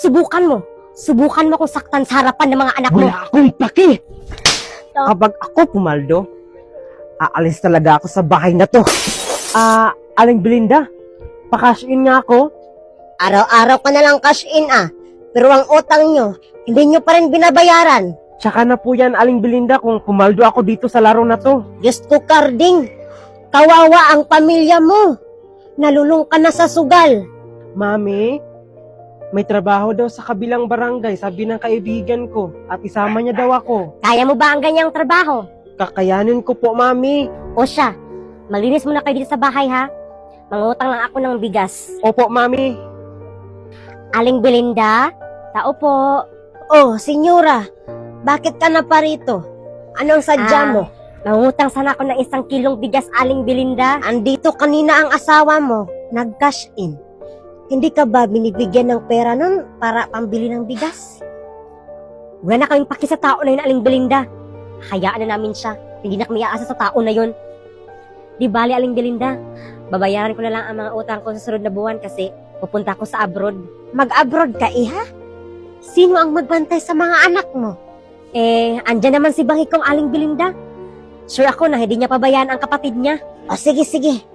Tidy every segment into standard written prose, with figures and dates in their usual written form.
Subukan mo. Subukan mo kung saktan sa harapan ng mga anak mo. Wala akong paki! Kapag ako pumaldo, aalis talaga ako sa bahay na to. Aling Belinda, pa-cash in nga ako. Araw-araw ka na lang cash in Pero ang utang nyo, hindi nyo pa rin binabayaran. Tsaka na po yan, Aling Belinda, kung pumaldo ako dito sa laro na to. Diyos ko, Carding. Kawawa ang pamilya mo. Nalulung ka na sa sugal. Mami, may trabaho daw sa kabilang barangay, sabi ng kaibigan ko, at isama niya daw ako. Kaya mo ba ang ganyang trabaho? Kakayanin ko po, Mami. O siya, malinis muna kayo dito sa bahay ha. Mangutang lang ako ng bigas. Opo, Mami. Aling Belinda, tao po. Oh, senyora, bakit ka na pa rito? Anong sadya mo? Mangutang sana ako ng 1 kilong bigas, Aling Belinda. Andito kanina ang asawa mo, nag-cash in. Hindi ka ba binibigyan ng pera nun para pambili ng bigas? Wala na kaming paki sa tao na yun, Aling Belinda. Hayaan na namin siya. Hindi na kami aasa sa tao na yun. Di bali, Aling Belinda. Babayaran ko na lang ang mga utang ko sa sunod na buwan kasi pupunta ko sa abroad. Mag-abroad ka, iha? Sino ang magbantay sa mga anak mo? Andyan naman si Bangikong, Aling Belinda. Sure ako na hindi niya pabayaan ang kapatid niya. O sige, sige.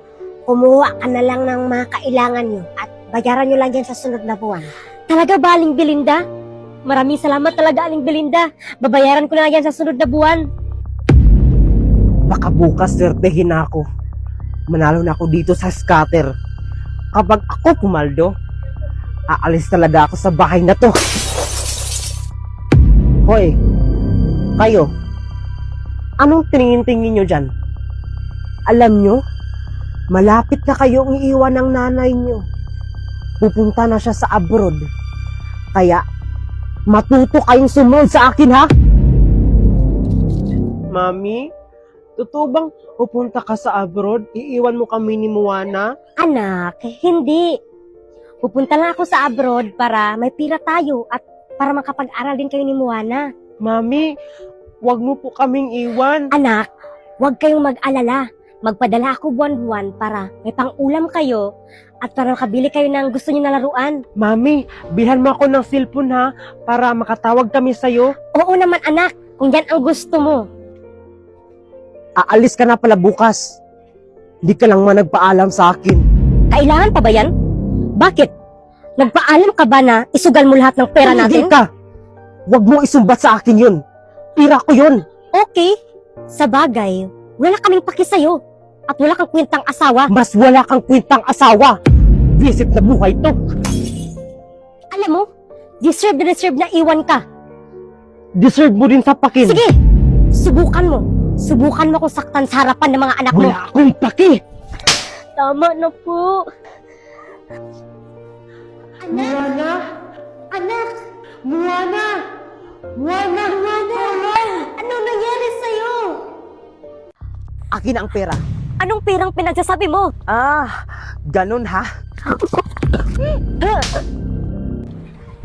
Kumuha ka na lang ng mga kailangan niyo at bayaran niyo lang yan sa sunod na buwan. Talaga ba, Aling Belinda? Maraming salamat talaga, Aling Belinda. Babayaran ko na yan sa sunod na buwan. Baka bukas swertehin na ako. Manalo na ako dito sa scatter. Kapag ako pumaldo, aalis talaga ako sa bahay na to. Hoy, kayo, anong tingin-tingin nyo dyan? Alam nyo, malapit na kayong iiwan ng nanay nyo. Pupunta na siya sa abroad. Kaya, matuto kayong sumunod sa akin, ha? Mami, totoo bang pupunta ka sa abroad? Iiwan mo kami ni Moana? Anak, hindi. Pupunta lang ako sa abroad para may pira tayo at para makapag-aral din kayo ni Moana. Mami, wag mo po kaming iwan. Anak, huwag kayong mag-alala. Magpadala ako buwan-buwan para may pang-ulam kayo at para makabili kayo ng gusto niyo na laruan. Mami, bilhan mo ako ng cellphone ha, para makatawag kami sa'yo. Oo naman anak, kung yan ang gusto mo. Aalis ka na pala bukas. Hindi ka lang nagpaalam sa akin. Kailangan pa ba yan? Bakit? Nagpaalam ka ba na isugal mo lahat ng pera Hindi natin? ka. Wag mo isumbat sa akin yun. Pira ko yun. Okay. Sa bagay, wala kaming paki sa'yo. At wala kang kwentang asawa. Mas wala kang kwentang asawa. Visit na buhay to. Alam mo, deserve na iwan ka. Deserve mo din sa pakin. Sige, subukan mo. Subukan mo kung saktan sa harapan ng mga anak mo. Wala akong paki. Tama na po. Anak! Moana! Anak! Moana! Moana! Moana! Anong nangyari sa'yo? Akin ang pera. Anong perang pinagsasabi mo? Ganun ha?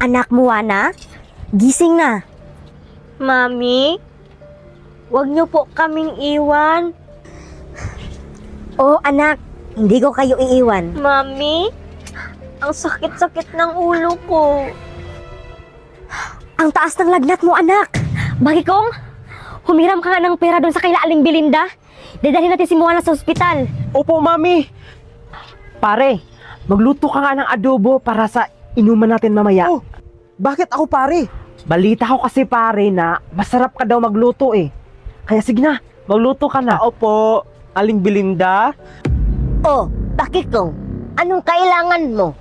Anak Moana, gising na. Mami, wag niyo po kaming iwan. Oo anak, hindi ko kayo iiwan. Mami, ang sakit-sakit ng ulo ko. Ang taas ng lagnat mo anak. Bagikong, humiram ka nga ng pera doon sa kaila Aling Belinda. Dadalhin natin si Moana sa ospital. Opo, Mami. Pare, magluto ka nga ng adobo para sa inuman natin mamaya. Oh, bakit ako pare? Balita ko kasi pare na masarap ka daw magluto eh. Kaya sige na, magluto ka na. Opo, Aling Belinda. Oh, Bakikong, anong kailangan mo?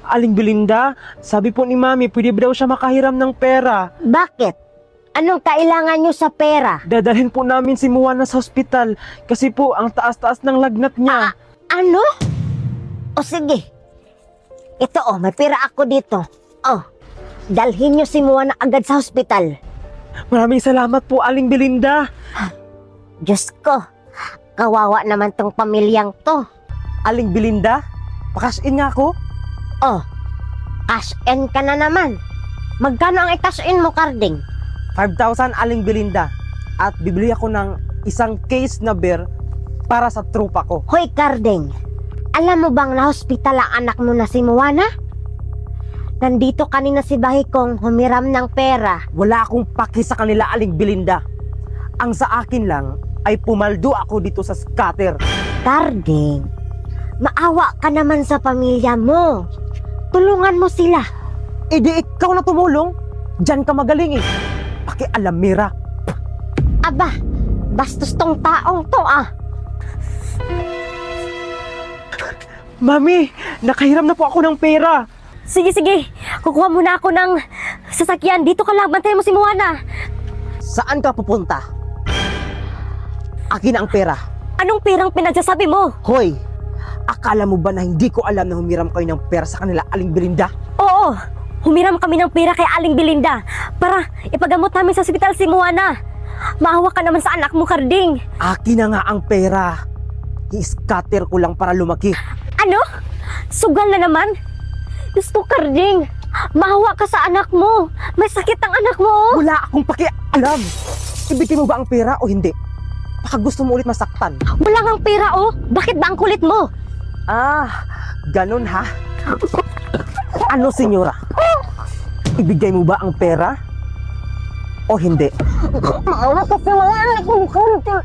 Aling Belinda, sabi po ni Mami, pwede ba daw siya makahiram ng pera? Bakit? Anong kailangan nyo sa pera? Dadalhin po namin si Moana sa ospital kasi po ang taas-taas ng lagnat niya. Ano? O sige. Ito may pera ako dito. Dalhin nyo si Moana agad sa ospital. Maraming salamat po, Aling Belinda. Diyos ko, kawawa naman tong pamilyang to. Aling Belinda, pakas in nga ako. Cash in ka na naman. Magkano ang i-cash in mo, Carding? 5,000 Aling Belinda. At bibili ako ng isang case na beer para sa trupa ko. Hoy, Carding, alam mo bang na-hospital ang anak mo na si Moana? Nandito kanina si Bahikong humiram ng pera. Wala akong paki sa kanila, Aling Belinda. Ang sa akin lang ay pumaldo ako dito sa scatter. Carding, maawa ka naman sa pamilya mo. Tulungan mo sila. E di ikaw na tumulong. Diyan ka magaling eh. Pakialamera. Aba, bastos tong taong to ah. Mami, nakahiram na po ako ng pera. Sige, sige. Kukuha muna ako ng sasakyan. Dito ka lang. Bantayan mo si Moana. Saan ka pupunta? Akin ang pera. Anong perang pinagsasabi mo? Hoy, akala mo ba na hindi ko alam na humiram kayo ng pera sa kanila, Aling Belinda? Oo, humiram kami ng pera kay Aling Belinda para ipagamot namin sa ospital si Moana. Maawa ka naman sa anak mo, Carding. Akin na nga ang pera. I-scatter ko lang para lumaki. Ano? Sugal na naman? Gusto, Carding. Maawa ka sa anak mo. May sakit ang anak mo. Oh. Wala akong pakialam. Ibigay mo ba ang pera o hindi? Baka gusto mo ulit masaktan. Wala ngang pera, oh. Bakit ba ang kulit mo? Ah, ganun ha? Ano, senyora? Ibigay mo ba ang pera? O hindi? Maawa kasi wala akong konti.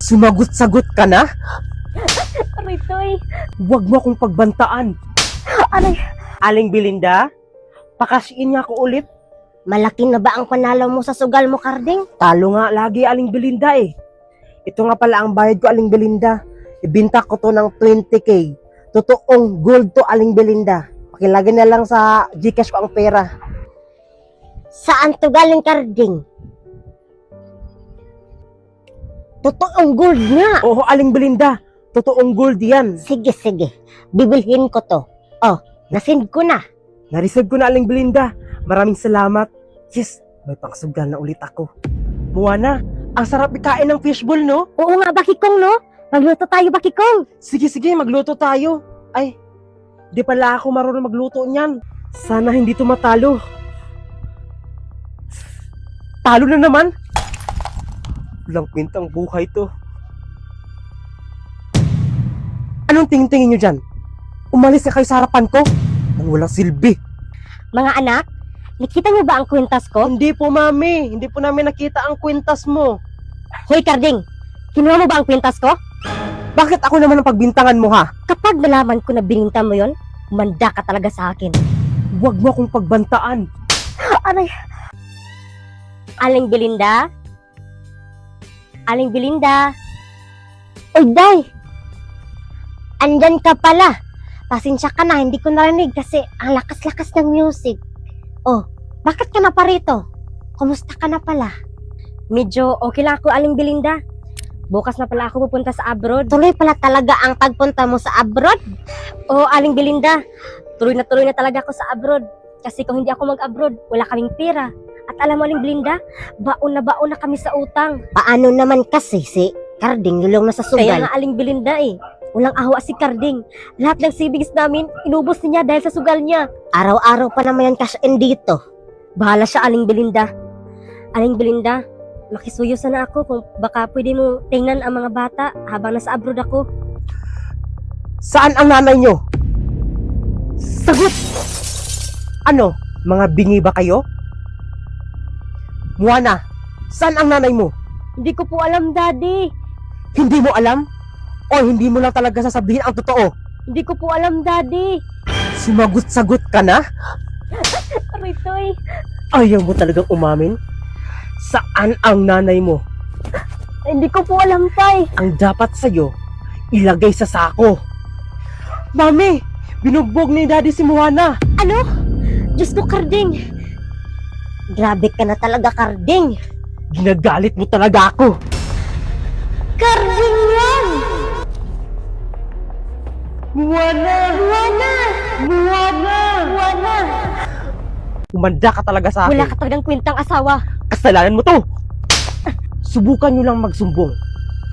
Sumagot-sagot ka na? Aritoy. Huwag mo akong pagbantaan. Aray. Aling Belinda, pakashiin niya ako ulit. Malaki na ba ang panalo mo sa sugal mo, Carding? Talo nga lagi, Aling Belinda eh. Ito nga pala ang bayad ko, Aling Belinda. Ibinta ko to ng 20K. Totoong gold to, Aling Belinda. Pakilagay na lang sa Gcash ko ang pera. Saan to galing, Carding? Totoong gold nga. Oo, Aling Belinda. Totoong gold yan. Sige, sige. Bibilhin ko to. Oh, nasend ko na. Nareceive ko na, Aling Belinda. Maraming salamat. Yes, may pangsugal na ulit ako. Moana, ang sarap ikain ng fishball, no? Oo nga, Bakikong, no? Magluto tayo, Bakikong. Sige, sige, magluto tayo. Ay, di pala ako marunong magluto niyan. Sana hindi to matalo. Talo na naman. Walang kwentang buhay to. Anong tingin-tingin nyo dyan? Umalis na kayo sa harapan ko? Ang walang silbi. Mga anak, nakita niyo ba ang kwintas ko? Hindi po, mami. Hindi po namin nakita ang kwintas mo. Hoy, Carding, kinuha mo ba ang kwintas ko? Bakit ako naman ang pagbintangan mo, ha? Kapag nalaman ko na bininta mo yon, manda ka talaga sa akin. Huwag mo akong pagbantaan. Aray. Aling Belinda? Aling Belinda? Oy, Day! Andyan ka pala. Pasensya ka na, hindi ko narinig kasi ang lakas-lakas ng music. Oh, bakit ka na pa rito? Kumusta ka na pala? Medyo okay lang ako, Aling Belinda. Bukas na pala ako pupunta sa abroad. Tuloy pala talaga ang pagpunta mo sa abroad? Oo, Aling Belinda. Tuloy na talaga ako sa abroad. Kasi kung hindi ako mag-abroad, wala kaming pera. At alam mo, Aling Belinda, baon na kami sa utang. Paano naman kasi si Carding lulong na sa sugal? Kaya nga, Aling Belinda eh. Walang awa si Carding. Lahat ng savings namin, inubos niya dahil sa sugal niya. Araw-araw pa naman yan cash in dito. Bahala siya, Aling Belinda. Aling Belinda, makisuyo sana ako kung baka pwede mo tingnan ang mga bata habang nasa abroad ako. Saan ang nanay nyo? Sagot! Ano? Mga bingi ba kayo? Moana, saan ang nanay mo? Hindi ko po alam, Daddy. Hindi mo alam? O hindi mo lang talaga sasabihin ang totoo? Hindi ko po alam, Daddy. Sumagot-sagot ka na? Aritoy. Ayaw mo talagang umamin? Saan ang nanay mo? Hindi ko po alam, Tay. Ang dapat sa'yo, ilagay sa sako. Mami, binugbog ni Daddy si Moana. Ano? Diyos ko, Carding. Grabe ka na talaga, Carding. Ginagalit mo talaga ako. Carding yan! Moana! Moana! Moana! Moana! Umanda ka talaga sa akin. Wala ka talagang kwentang asawa. Kasalanan mo to. Subukan nyo lang magsumbong.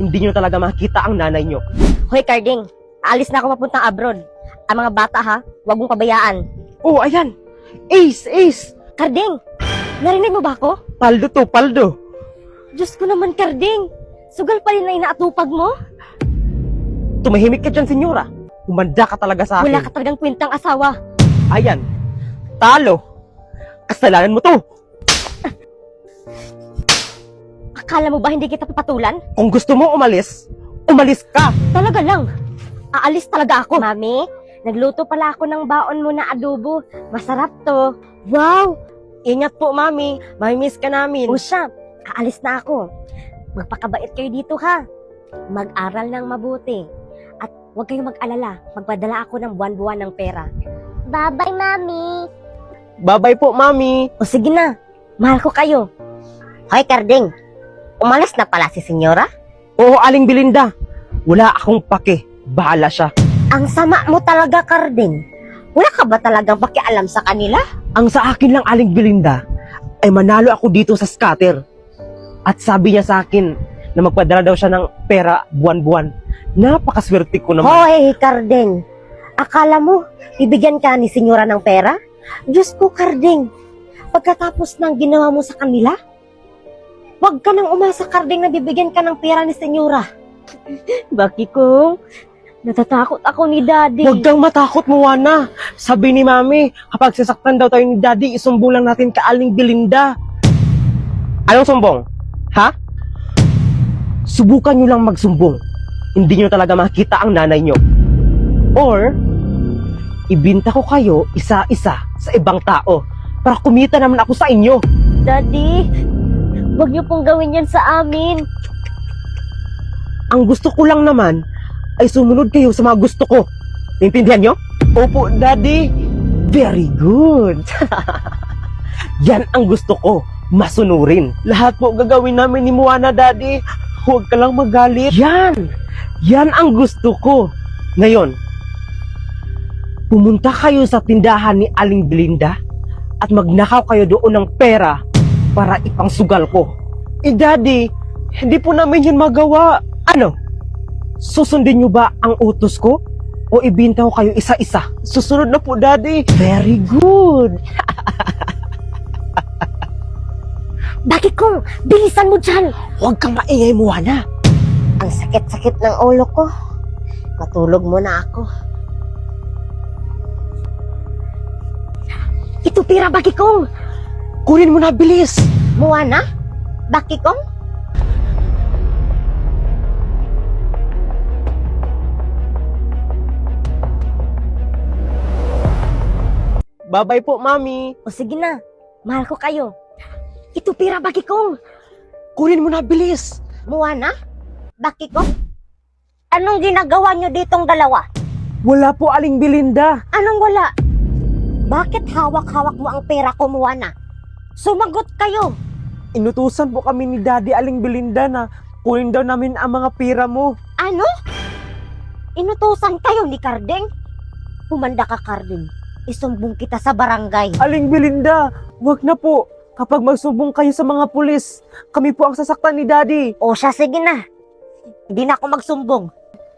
Hindi nyo talaga makita ang nanay nyo. Hoy, Carding. Alis na ako papuntang abroad. Ang mga bata, ha? Huwag mong pabayaan. Oh, ayan. Ace! Ace! Karding, narinig mo ba ako? Paldo to, paldo. Diyos ko naman, Karding. Sugal pa rin na inaatupag mo? Tumahimik ka dyan, senyora. Humanda ka talaga sa akin. Wala ka talagang kwentang asawa. Ayan. Talo. Kasalanan mo to. Akala mo ba hindi kita papatulan? Kung gusto mo umalis, umalis ka. Talaga lang. Aalis talaga ako. Mami, nagluto pala ako ng baon mo na adobo. Masarap to. Wow! Ingat po, mami. May-miss ka namin. O siya, aalis na ako. Magpakabait kayo dito ha. Mag-aral ng mabuti. At huwag kayong mag-alala. Magpadala ako ng buwan-buwan ng pera. Bye-bye, Mami. Bye-bye po, mami. O sige na. Mahal ko kayo. Hoy, Karding. Umalis na pala si Senyora? Oo, Aling Belinda. Wala akong pake. Bahala siya. Ang sama mo talaga, Karding. Wala ka ba talagang pakialam sa kanila? Ang sa akin lang, Aling Belinda, ay manalo ako dito sa scatter. At sabi niya sa akin na magpadala daw siya ng pera buwan-buwan. Napakaswerte ko naman. Hoy, Karding. Akala mo, bibigyan ka ni Senyora ng pera? Diyos ko, Karding. Pagkatapos ng ginawa mo sa kanila, huwag ka nang umasa, Karding, na bibigyan ka ng pera ni Senyora. Bakit ko? Natatakot ako ni Daddy. Huwag kang matakot, Moana. Sabi ni Mami, kapag sasaktan daw tayo ni Daddy, isumbong lang natin ka Aling Belinda. Anong sumbong? Ha? Subukan nyo lang magsumbong. Hindi nyo talaga makita ang nanay nyo. Or, ibinta ko kayo isa-isa sa ibang tao para kumita naman ako sa inyo. Daddy, huwag niyo pong gawin yan sa amin. Ang gusto ko lang naman ay sumunod kayo sa mga gusto ko. Naintindihan nyo? Opo, Daddy. Very good. Yan ang gusto ko. Masunurin. Lahat po gagawin namin ni Moana, Daddy. Huwag ka lang magalit. Yan. Yan ang gusto ko. Ngayon, pumunta kayo sa tindahan ni Aling Belinda at magnakaw kayo doon ng pera para ipangsugal ko. Eh, Daddy, hindi po namin yun magawa. Ano? Susundin nyo ba ang utos ko? O ibinta ko kayo isa-isa? Susunod na po, Daddy. Very good. Bakit ko? Bilisan mo dyan. Huwag kang maingay, Moana. Ang sakit-sakit ng ulo ko. Matulog muna ako. Ito pira, Bakikong. Kunin mo na, bilis. Moana? Bakikong? Bye-bye po, Mami. O sige na. Mahal ko kayo. Ito pira, Bakikong. Kunin mo na, bilis. Moana? Bakikong? Anong ginagawa nyo ditong dalawa? Wala po, Aling Belinda. Anong wala? Bakit hawak-hawak mo ang pera ko, Moana? Sumagot kayo. Inutusan po kami ni Daddy Aling Belinda na kunin daw namin ang mga pera mo. Ano? Inutusan kayo ni Karding? Humanda ka, Karding. Isumbong kita sa barangay. Aling Belinda, wag na po. Kapag magsumbong kayo sa mga pulis, kami po ang sasaktan ni Daddy. O siya, sige na. Hindi na ako magsumbong.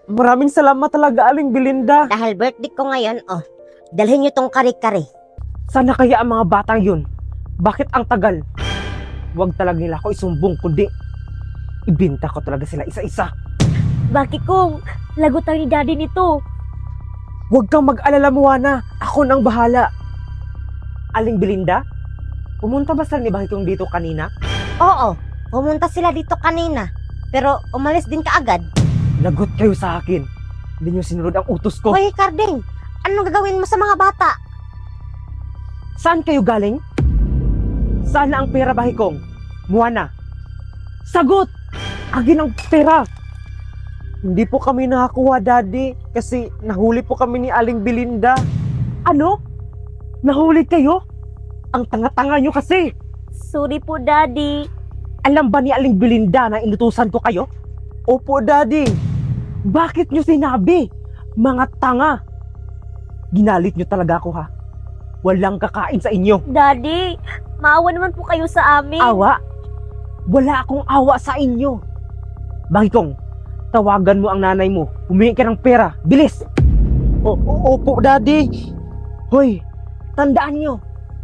Maraming salamat talaga, Aling Belinda. Dahil birthday ko ngayon, dalhin nyo tong kare-kare. Sana kaya ang mga batang yun? Bakit ang tagal? Huwag talaga nila ako isumbong, kundi ibinta ko talaga sila isa-isa. Bakit kung lagot tayo ni Daddy nito? Huwag kang mag-alala, Moana. Ako nang bahala. Aling Belinda, pumunta ba sila ni Bakikong dito kanina? Oo, pumunta sila dito kanina. Pero umalis din kaagad. Lagot kayo sa akin. Hindi nyo sinunod ang utos ko. Hoy, Karding, anong gagawin mo sa mga bata? Saan kayo galing? Saan na ang pera, Bakikong? Moana, sagot! Agin ang pera! Hindi po kami nakakuha, Daddy, kasi nahuli po kami ni Aling Belinda. Ano? Nahuli kayo? Ang tanga-tanga nyo kasi! Sorry po, Daddy. Alam ba ni Aling Belinda na inutusan ko kayo? Opo, Daddy. Bakit nyo sinabi? Mga tanga! Ginalit nyo talaga ako, ha? Walang kakain sa inyo. Daddy, maawa naman po kayo sa amin. Awa? Wala akong awa sa inyo. Bakikong, tawagan mo ang nanay mo. Humingi ka ng pera. Bilis! Opo, Daddy. Hoy, tandaan nyo.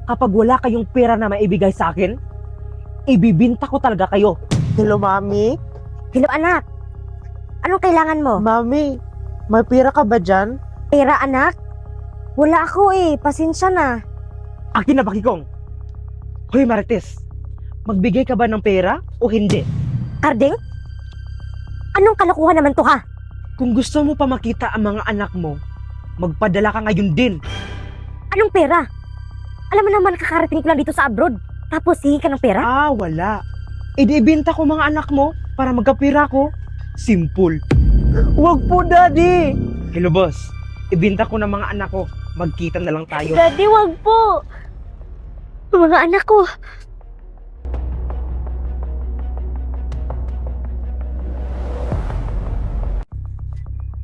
kapag wala kayong pera na maibigay sa akin, ibibinta ko talaga kayo. Hello, Mami? Hello anak, anong kailangan mo? Mami, may pera ka ba dyan? Pera anak? Wala ako pasensya na. Akin na, Bakikong. Hoy, Marites, magbigay ka ba ng pera o hindi? Karding? Anong kalokohan naman to ha? Kung gusto mo pa makita ang mga anak mo, magpadala ka ngayon din. Anong pera? Alam mo naman kakarating ko lang dito sa abroad, tapos hihingi ka ng pera? Ah, wala. Ibinta ko mga anak mo para magkapira ko. Simple. Wag po, Daddy! Hello, boss. Ibinta ko ng mga anak ko. Magkita na lang tayo. Daddy, wag po! Mga anak ko.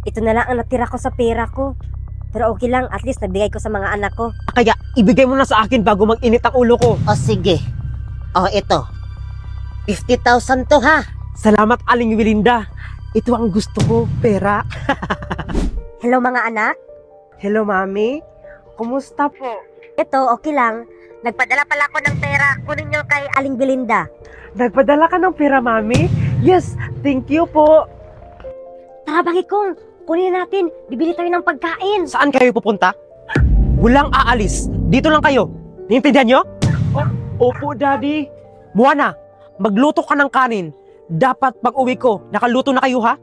Ito na lang ang natira ko sa pera ko. Pero okay lang, at least nabigay ko sa mga anak ko. Kaya, ibigay mo na sa akin bago mag-init ang ulo ko. O sige. O ito. 50,000 to ha. Salamat, Aling Wilinda. Ito ang gusto ko, pera. Hello mga anak. Hello, Mami. Kumusta po? Ito, okay lang. Nagpadala pala ako ng pera. Kunin nyo kay Aling Belinda. Nagpadala ka ng pera, Mami? Yes, thank you po. Tara, Bakikong. Kunin na natin. Bibili tayo ng pagkain. Saan kayo pupunta? Walang aalis. Dito lang kayo. Naintindihan nyo? Opo, Daddy. Moana, magluto ka ng kanin. Dapat pag uwi ko, nakaluto na kayo, ha?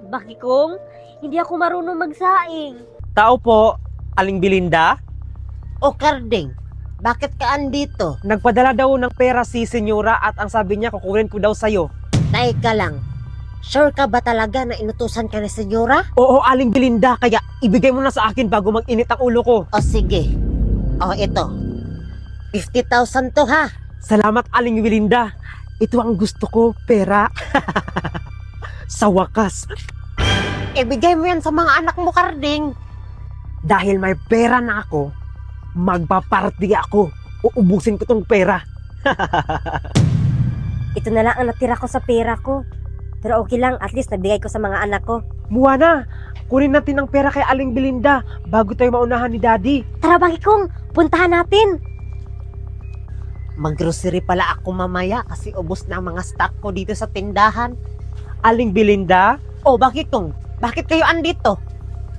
Bakikong, hindi ako marunong magsaing. Tao po, Aling Belinda. O Karding, bakit ka andito? Nagpadala daw ng pera si Senyora at ang sabi niya kukunin ko daw sa'yo. Teka lang. Sure ka ba talaga na inutusan ka ni Senyora? Oo, Aling Belinda, kaya ibigay mo na sa akin bago mag-init ang ulo ko. O sige. O ito. 50,000 to ha. Salamat, Aling Belinda. Ito ang gusto ko, pera. Sa wakas, Ibigay mo yan sa mga anak mo, Karding. dahil may pera na ako, magpaparty ako. Uubusin ko tong pera. Ito na lang ang natira ko sa pera ko. Pero okay lang, at least nabigay ko sa mga anak ko. Moana, kunin natin ang pera kay Aling Belinda bago tayo maunahan ni Daddy. Tara, Bakikong, puntahan natin. Mag-grocery pala ako mamaya kasi ubos na ang mga stock ko dito sa tindahan. Aling Belinda, O bakit kayo andito?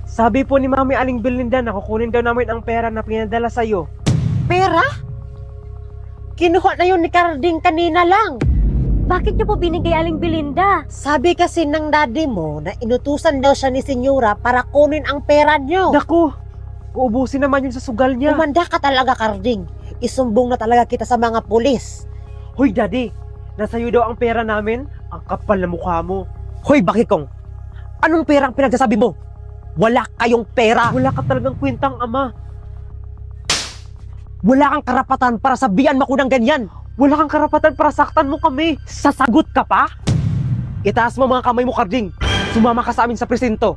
sabi po ni Mami Aling Belinda na kukunin daw namin ang pera na pinadala sa'yo. Pera? Kinuha na yun ni Karding kanina lang. Bakit niyo po binigay Aling Belinda? Sabi kasi ng daddy mo na inutusan daw siya ni Senyora para kunin ang pera niyo. Naku, uubusin naman yun sa sugal niya. Umanda ka talaga, Karding. Isumbong na talaga kita sa mga pulis. Hoy, Daddy, nasa'yo daw ang pera namin. Ang kapal na mukha mo. Hoy, Bakikong, anong pera ang pinagsasabi mo? Wala kayong pera. Wala ka talagang kwentang ama. Wala kang karapatan para sabihan mo ko ng ganyan. Wala kang karapatan para saktan mo kami. Sasagot ka pa? Itaas mo mga kamay mo, Karding. Sumama ka sa amin sa presinto.